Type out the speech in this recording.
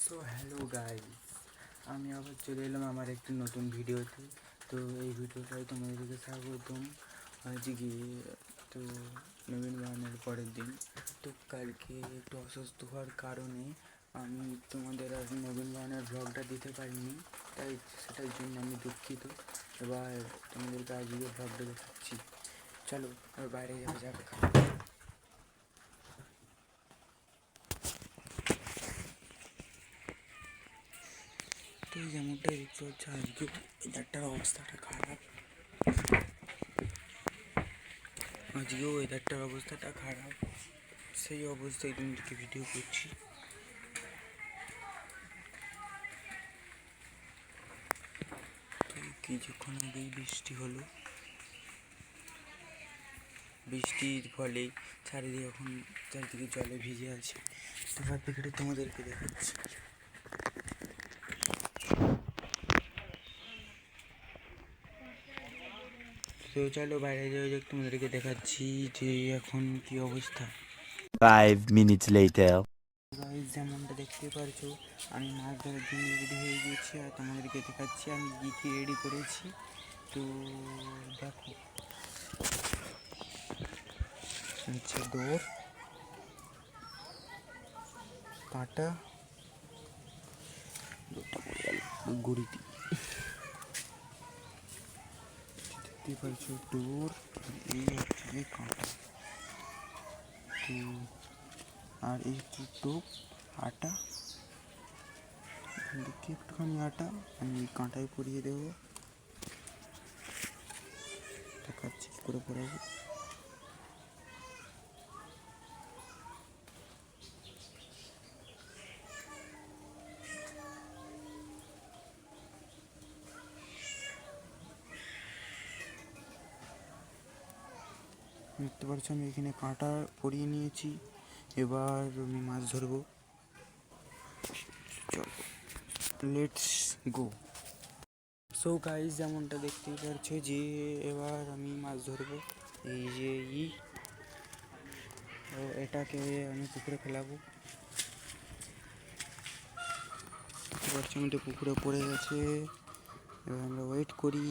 So hello guys, আমি আবার চলে এলাম আমার একটি নতুন ভিডিওতে। তো এই ভিডিওটাই তোমাদেরকে স্বাগতম। আজকে তো নবীন বরণের পরের দিন। তো কালকে একটু অসুস্থ হওয়ার কারণে আমি তোমাদের আর নবীন বরণের ব্লগটা দিতে পারিনি, তাই সেটার জন্য আমি দুঃখিত। এবার তোমাদেরকে আজকে ব্লগটা দেখাচ্ছি। চলো এবার বাইরে যাওয়া যাক। তো যেমনটা দেখতে হচ্ছে আজকে ওয়েদারটার অবস্থাটা খারাপ। আজকেও ওয়েদারটার অবস্থাটা খারাপ, সেই অবস্থায় তোমাদেরকে ভিডিও করছি। তো কিছুক্ষণ আগেই বৃষ্টি হলো, বৃষ্টির ফলে চারিদিকে জলে ভিজে আছে। তো ভাবতে তোমাদেরকে দেখাচ্ছি। তো চলো বাইরে যাওয়া যাক, তোমাদেরকে দেখাচ্ছি যে এখন কি অবস্থা। 5 minutes later. গাইস, যেমনটা দেখতে পারছো আমি মাছ ধরার জন্য রেডি হয়ে গেছি, আর তোমাদেরকে দেখাচ্ছি আমি কী কী রেডি করেছি। তো দেখো, হচ্ছে দৌড়, কাঁটা, গুড়িটি দেখতে পারছো, ডোর, এই হচ্ছে যে কাঁটা। তো আর এই হচ্ছে টোপ, আটা, দেখি একটুখানি আটা আমি কাঁটায় পরিয়ে দেবো, দেখাচ্ছি কী করে পরাবো। দেখতে পাচ্ছ আমি এখানে কাঁটা পরিয়ে নিয়েছি, এবার আমি মাছ ধরবো। চলো লেটস গো। সো গাইস, যেমনটা দেখতেই পারছো যে এবার আমি মাছ ধরবো। এই যে এটাকে আমি পুকুরে ফেলাবো। দেখতে পাচ্ছি আমি তো পুকুরে পড়ে গেছে, এবার আমরা ওয়েট করি।